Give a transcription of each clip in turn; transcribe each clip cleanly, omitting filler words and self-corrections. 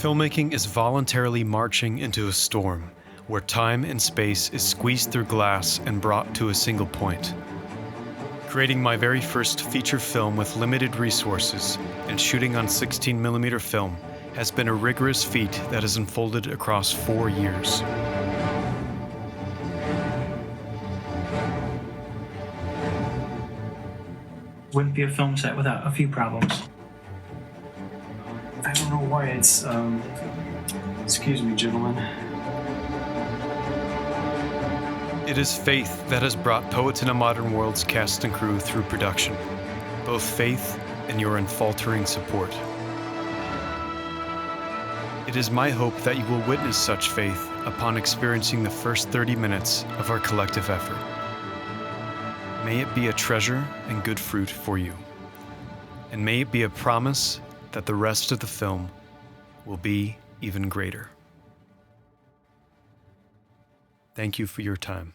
Filmmaking is voluntarily marching into a storm, where time and space is squeezed through glass and brought to a single point. Creating my very first feature film with limited resources and shooting on 16mm film has been a rigorous feat that has unfolded across 4 years. Wouldn't be a film set without a few problems. I don't know why it's, excuse me, gentlemen. It is faith that has brought Poets in a Modern World's cast and crew through production. Both faith and your unfaltering support. It is my hope that you will witness such faith upon experiencing the first 30 minutes of our collective effort. May it be a treasure and good fruit for you. And may it be a promise that the rest of the film will be even greater. Thank you for your time.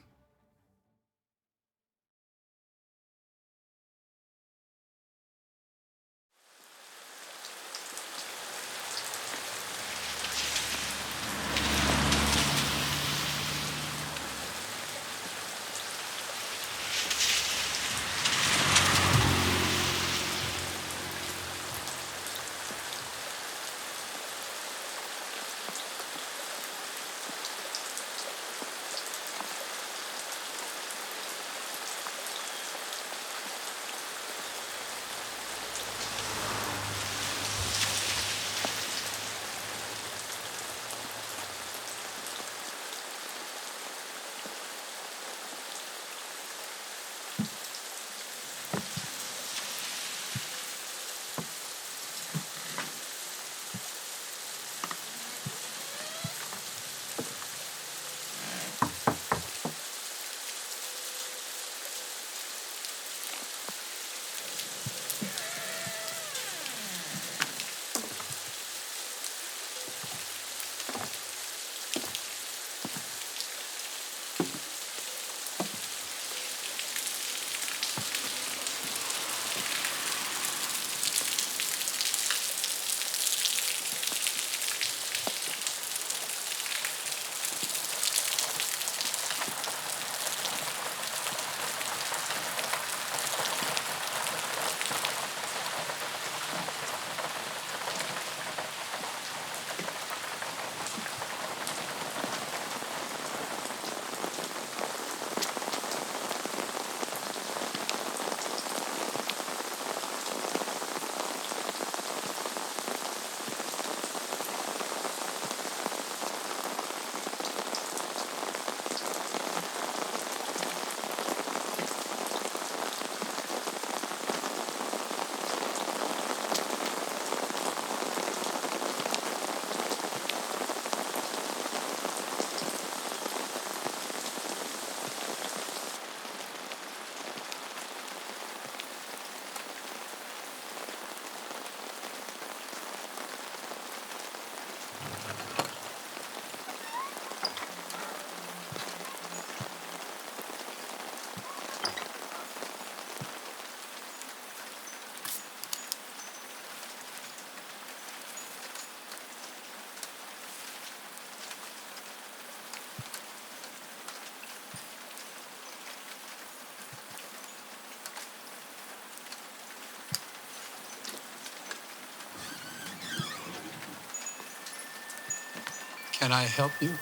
Can I help you?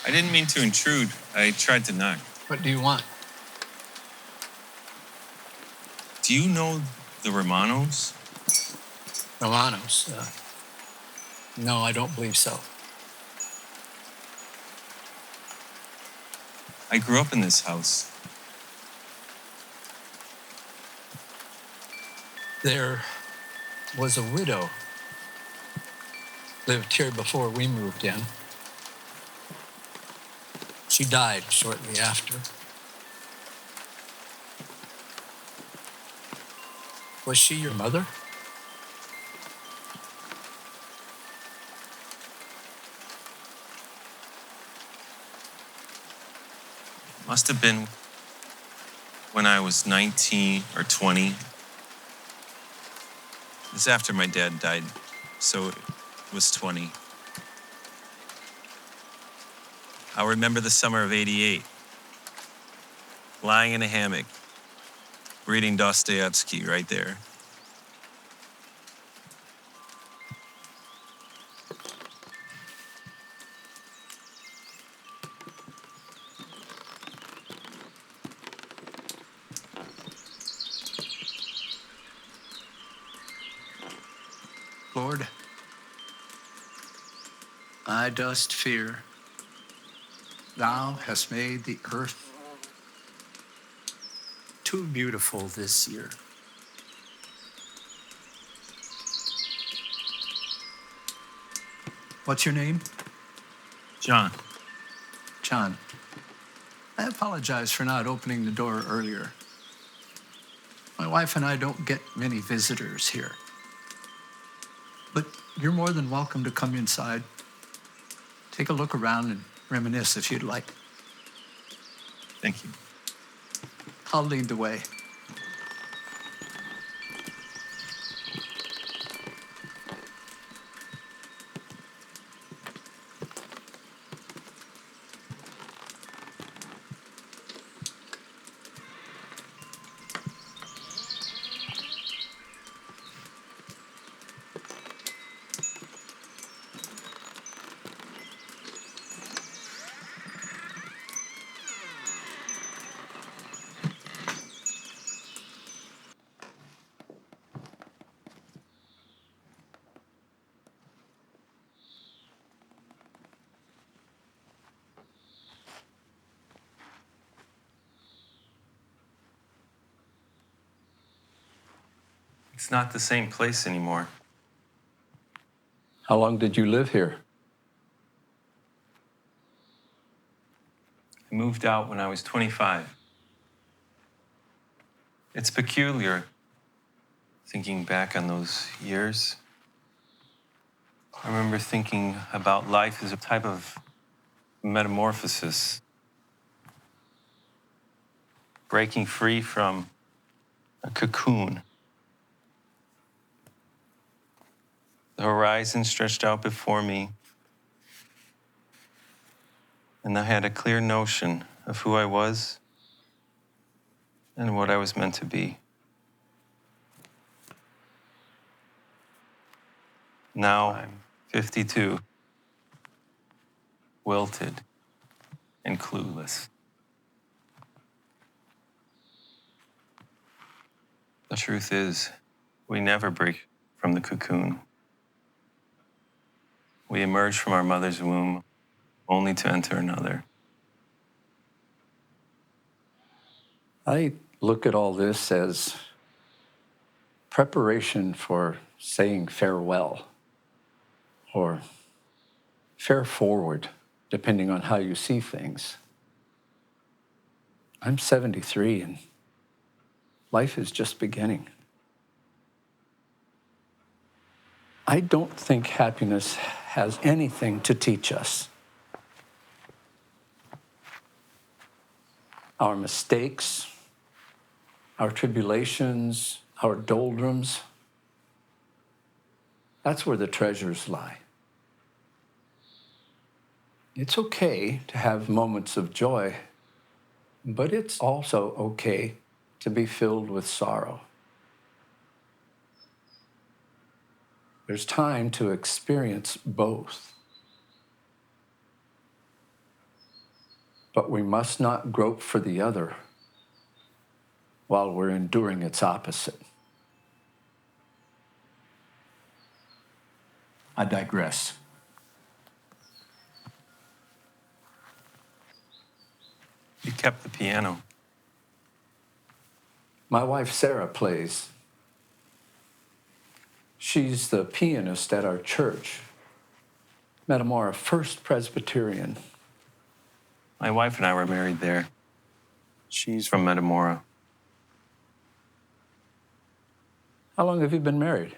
I didn't mean to intrude. I tried to knock. What do you want? Do you know the Romanos? Romanos? No, I don't believe so. I grew up in this house. There was a widow lived here before we moved in. She died shortly after. Was she your mother? Must have been when I was 19 or 20. This is after my dad died. so it was 20. I'll remember the summer of '88, lying in a hammock, reading Dostoevsky right there. Lord, I dost fear. Thou hast made the earth too beautiful this year. What's your name? John. John. I apologize for not opening the door earlier. My wife and I don't get many visitors here. But you're more than welcome to come inside. Take a look around and reminisce if you'd like. Thank you. I'll lead the way. It's not the same place anymore. How long did you live here? I moved out when I was 25. It's peculiar thinking back on those years. I remember thinking about life as a type of metamorphosis, breaking free from a cocoon. The horizon stretched out before me, and I had a clear notion of who I was and what I was meant to be. Now I'm 52, wilted and clueless. The truth is, we never break from the cocoon. We emerge from our mother's womb only to enter another. I look at all this as preparation for saying farewell or fare forward, depending on how you see things. I'm 73 and life is just beginning. I don't think happiness has anything to teach us. Our mistakes, our tribulations, our doldrums, that's where the treasures lie. It's okay to have moments of joy, but it's also okay to be filled with sorrow. There's time to experience both. But we must not grope for the other while we're enduring its opposite. I digress. You kept the piano. My wife, Sarah, plays. She's the pianist at our church, Metamora First Presbyterian. My wife and I were married there. She's from Metamora. How long have you been married?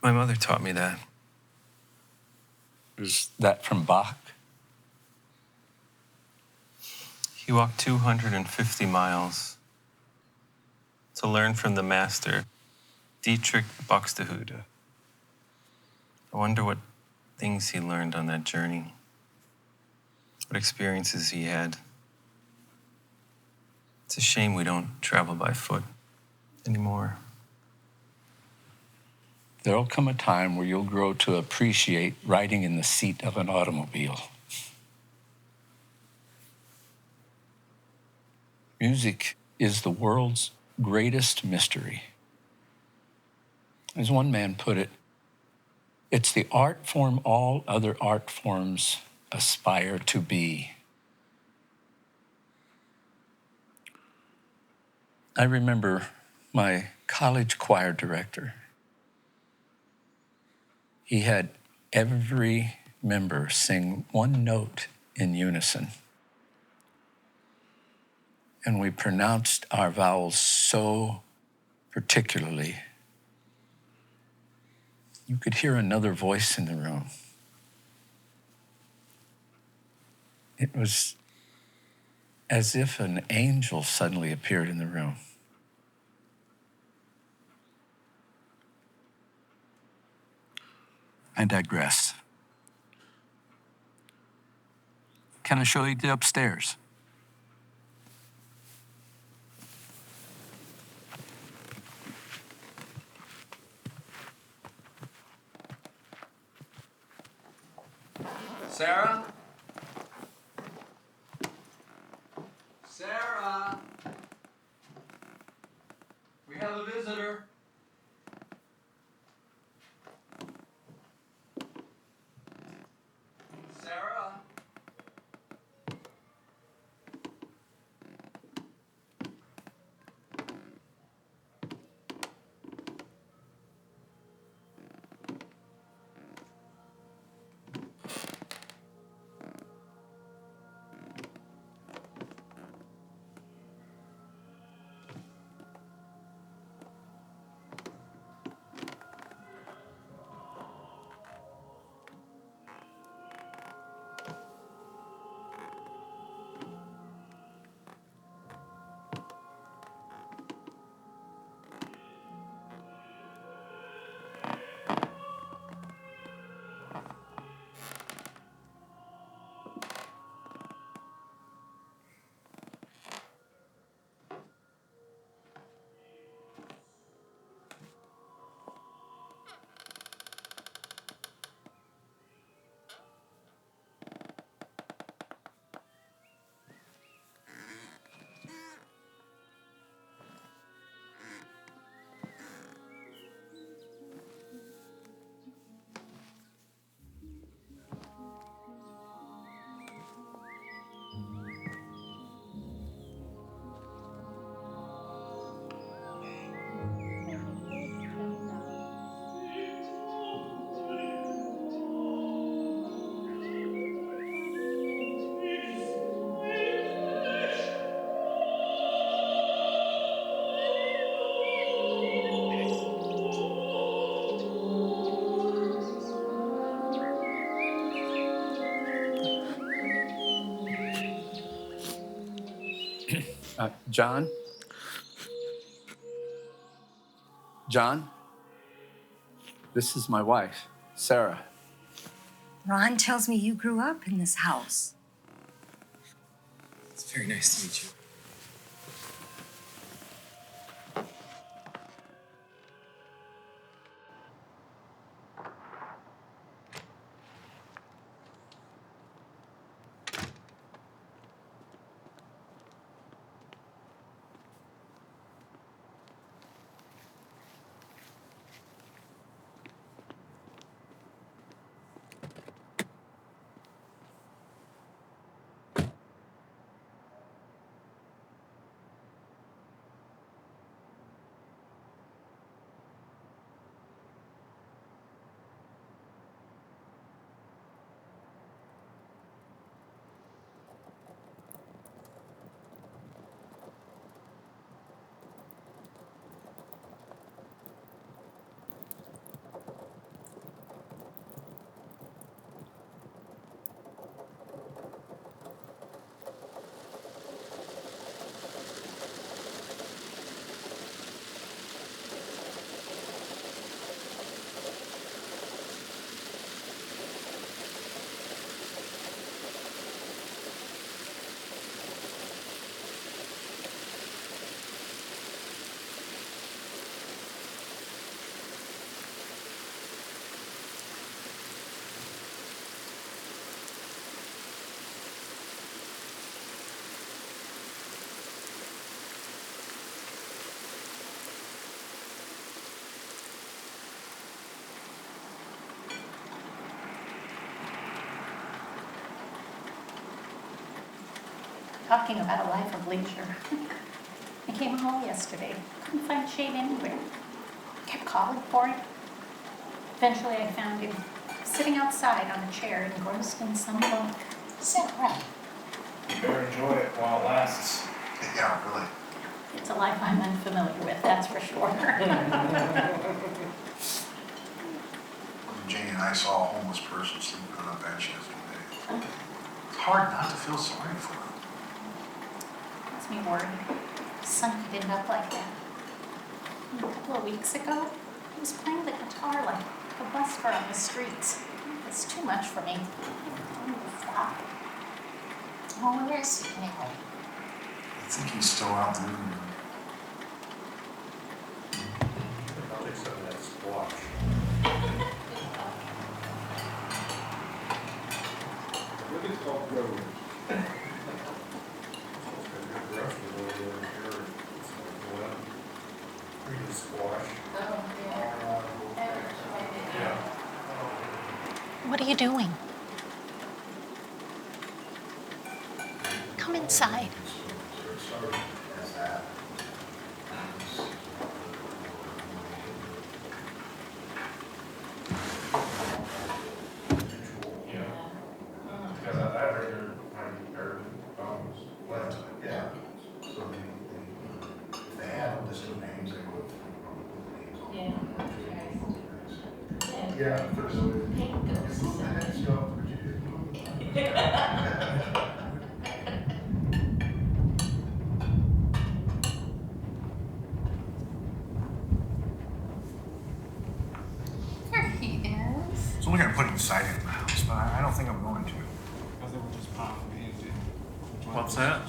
My mother taught me that. Is that from Bach? He walked 250 miles to learn from the master, Dietrich Buxtehude. I wonder what things he learned on that journey, what experiences he had. It's a shame we don't travel by foot anymore. There'll come a time where you'll grow to appreciate riding in the seat of an automobile. Music is the world's greatest mystery. As one man put it, it's the art form all other art forms aspire to be. I remember my college choir director. He had every member sing one note in unison. And we pronounced our vowels so particularly. You could hear another voice in the room. It was as if an angel suddenly appeared in the room. I digress. Can I show you the upstairs? Sarah? Sarah? We have a visitor. Sarah? John? John? This is my wife, Sarah. Ron tells me you grew up in this house. It's very nice to meet you. Talking about a life of leisure. I came home yesterday. Couldn't find Shane anywhere. Kept calling for him. Eventually I found him sitting outside on a chair engrossed in some book. Is that right? You better enjoy it while it lasts. Yeah, really. It's a life I'm unfamiliar with, that's for sure. When Janie and I saw a homeless person sleeping on a bench yesterday, it's hard not to feel sorry for him. Makes me worried. His son could end up like that. A couple of weeks ago, he was playing the guitar like a busker on the streets. It's too much for me. I need to stop. Oh, where is he now? I think he's still out there. I'll take some of that squash. Look at this old road. Squash. Yeah. What are you doing? Come inside. Because I heard your bones. Yeah. So they had listed names, they would. Yeah, for There he is. So looking at putting siding in the house, but I don't think I'm going to. Because they were just popping into. What's that?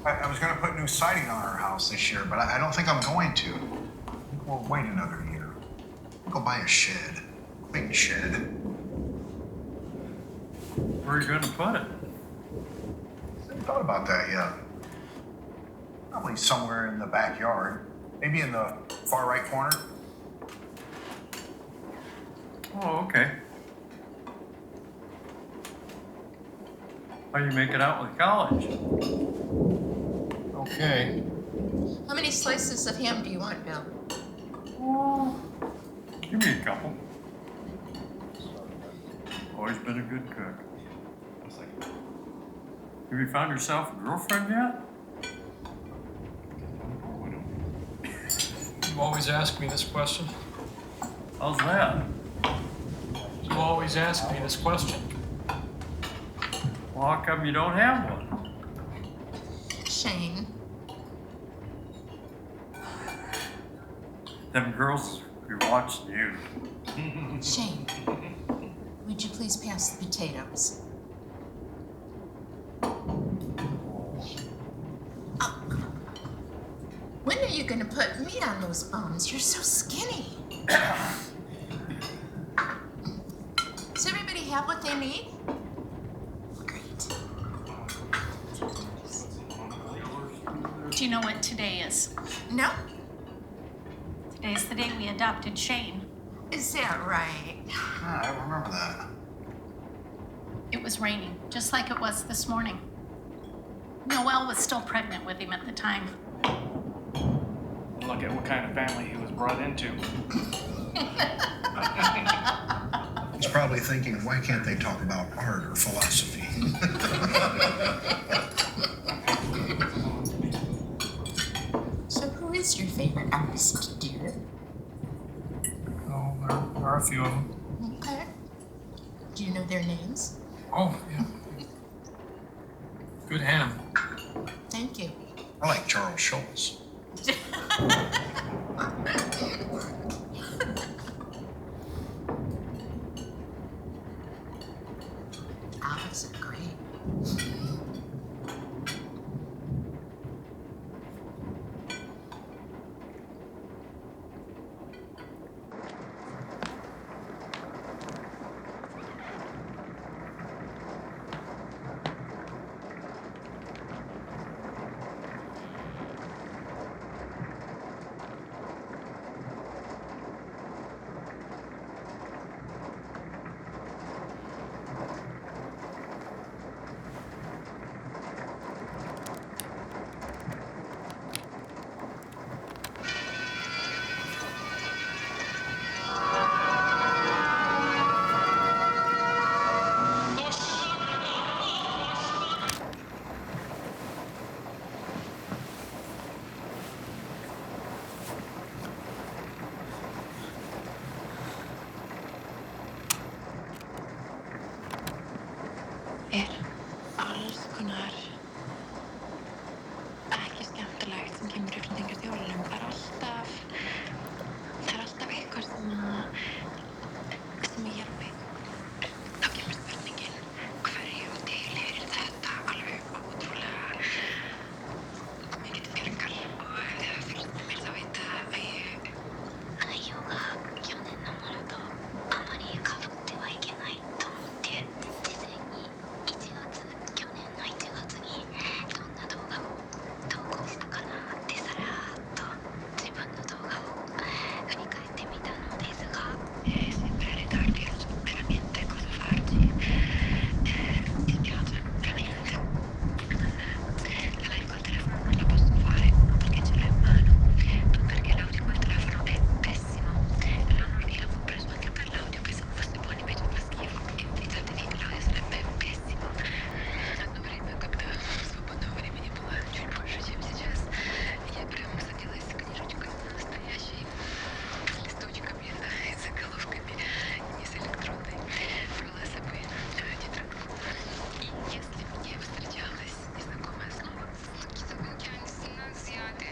I was gonna put new siding on our house this year, but I don't think I'm going to. I think we'll wait another year. Go buy a shed. Big shed. Where are you gonna put it? Haven't thought about that yet. Probably somewhere in the backyard. Maybe in the far right corner. Oh, okay. How you make it out with college? Okay. How many slices of ham do you want, Bill? Give me a couple. Always been a good cook. Have you found yourself a girlfriend yet? You always ask me this question. How's that? You always ask me this question. Well, how come you don't have one? Shane, Them girls be watching you. Shane, would you please pass the potatoes? Oh. When are you gonna put meat on those bones? You're so skinny. Does everybody have what they need? Great. Do you know what today is? No? Today's the day we adopted Shane. Is that right? I remember that. It was raining, just like it was this morning. Noelle was still pregnant with him at the time. Look at what kind of family he was brought into. He's probably thinking, why can't they talk about art or philosophy? So who is your favorite artist, dear? Oh, there are a few of them. Okay. Do you know their names? Oh, yeah. Good ham. Thank you. I like Charles Schultz. Olives are great. konar ekki skemmtilegt sem kemur upp sem tengist jólunum. Það er alltaf eitthvað sem ég er mig. Þá kemur spurningin, hverjum tilheyrir þetta alveg ótrúlega mikið fjölgar. Og það fyrst mér þá vita að ég 内容が去年のものとあまり被ってはいけないと思って事前に去年の1月にどんな動画を投稿したかなってさらっと自分の動画を振り返ってみたのですが、sempre le tardi non so veramente cosa farci. Dispiace, veramente. La live col telefono non la posso fare, non perché ce l'ho in mano, ma perché l'audio col telefono è pessimo. L'avevo preso anche per l'audio, pensavo fosse buono, invece fa schifo. И fidatevi, l'audio sarebbe pessimo. Одно время, когда свободного времени было чуть больше, чем сейчас, я прям садилась с книжечкой настоящей, листочками, с заголовками, не с электронной, брала с собой тетрадку. И если мне встречалось незнакомое слово, kitabın kendisinden ziyade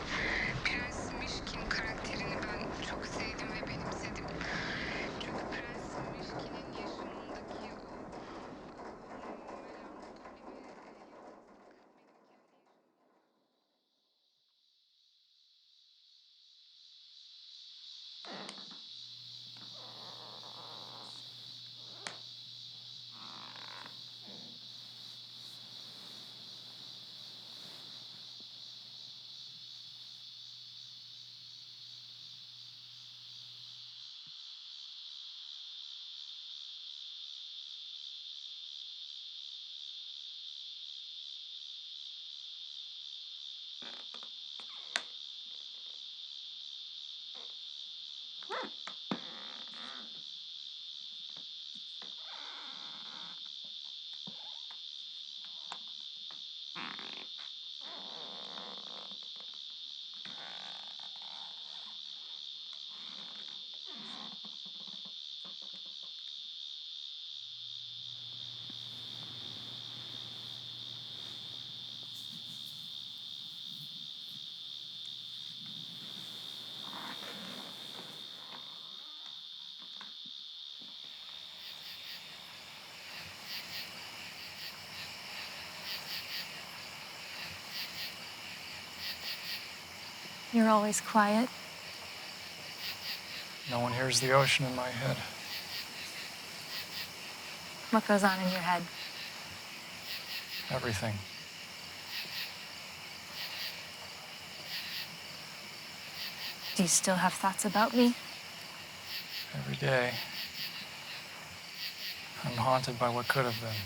Prens Mişkin karakterini ben çok sevdim ve benimsedim. Çünkü Prens Mişkin'in yaşamındaki o You're always quiet. No one hears the ocean in my head. What goes on in your head? Everything. Do you still have thoughts about me? Every day. I'm haunted by what could have been.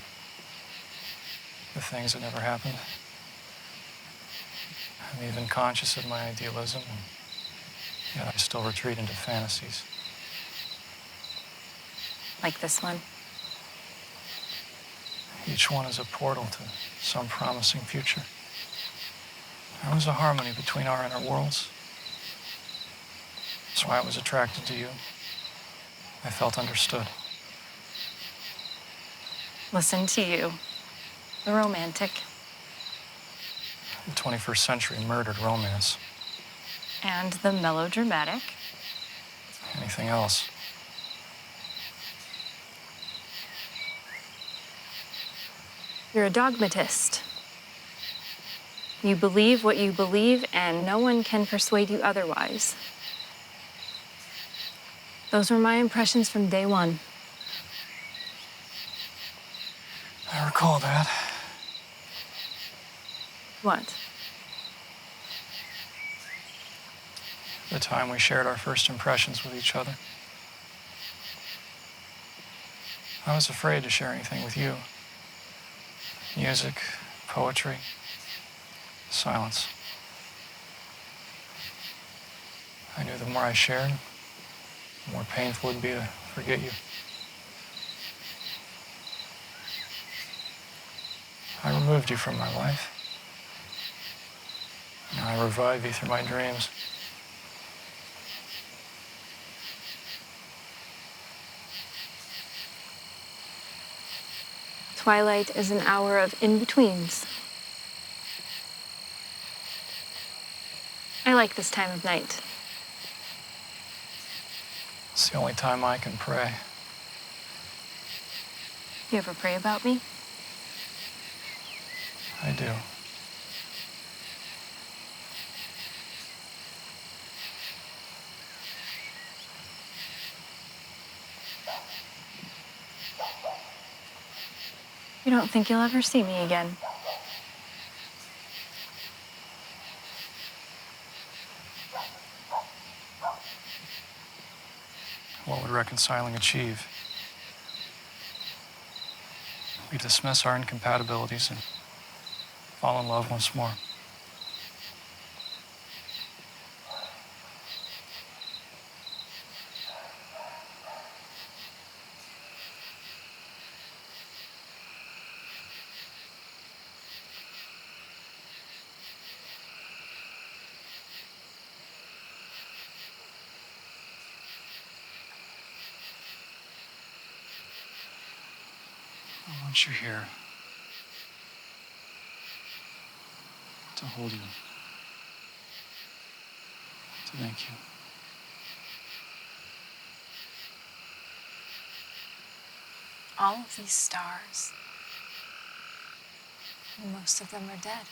The things that never happened. I'm even conscious of my idealism, and yet I still retreat into fantasies. Like this one? Each one is a portal to some promising future. There was a harmony between our inner worlds. That's why I was attracted to you. I felt understood. Listen to you. The romantic. The 21st century murdered romance. And the melodramatic. Anything else? You're a dogmatist. You believe what you believe, and no one can persuade you otherwise. Those were my impressions from day one. I recall that. What? The time we shared our first impressions with each other. I was afraid to share anything with you. Music, poetry, silence. I knew the more I shared, the more painful it would be to forget you. I removed you from my life. Now I revive you through my dreams. Twilight is an hour of in-betweens. I like this time of night. It's the only time I can pray. You ever pray about me? I do. You don't think you'll ever see me again? What would reconciling achieve? We dismiss our incompatibilities and fall in love once more. Once you're here, to hold you, to thank you. All of these stars, most of them are dead.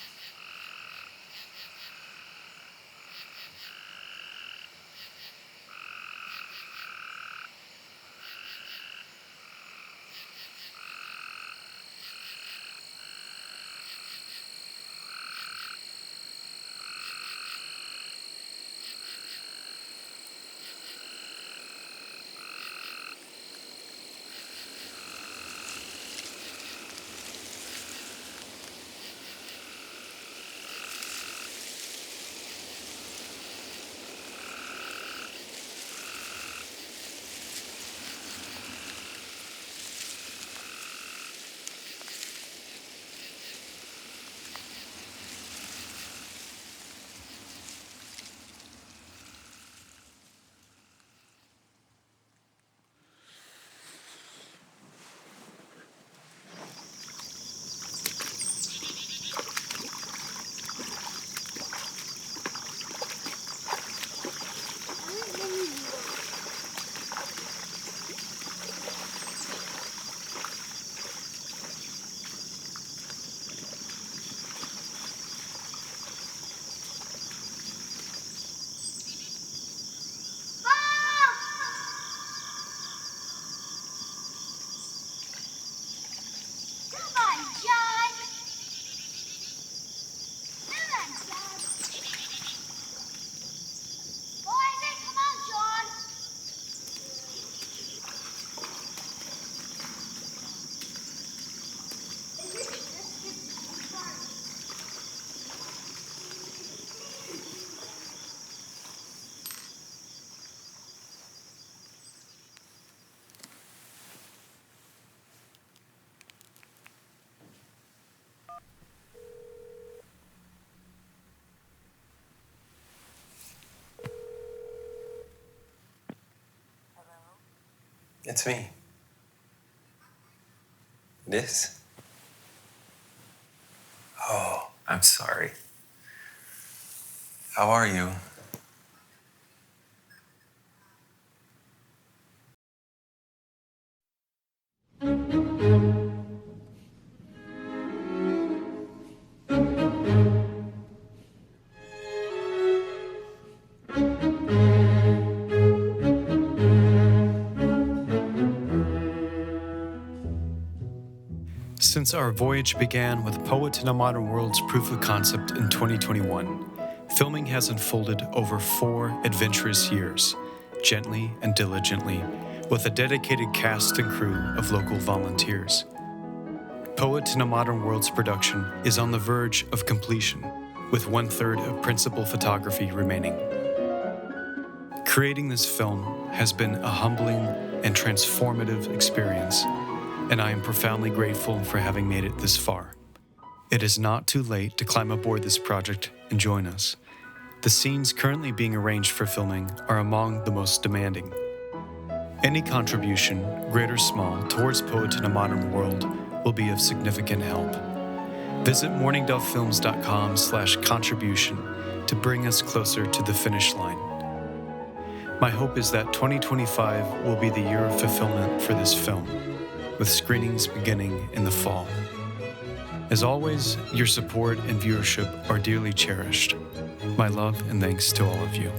It's me. It is? Oh, I'm sorry. How are you? Since our voyage began with Poet in a Modern World's proof of concept in 2021, filming has unfolded over 4 adventurous years, gently and diligently, with a dedicated cast and crew of local volunteers. Poet in a Modern World's production is on the verge of completion, with 1/3 of principal photography remaining. Creating this film has been a humbling and transformative experience, and I am profoundly grateful for having made it this far. It is not too late to climb aboard this project and join us. The scenes currently being arranged for filming are among the most demanding. Any contribution, great or small, towards Poet in a Modern World will be of significant help. Visit mourningdovefilms.com/contribution to bring us closer to the finish line. My hope is that 2025 will be the year of fulfillment for this film, with screenings beginning in the fall. As always, your support and viewership are dearly cherished. My love and thanks to all of you.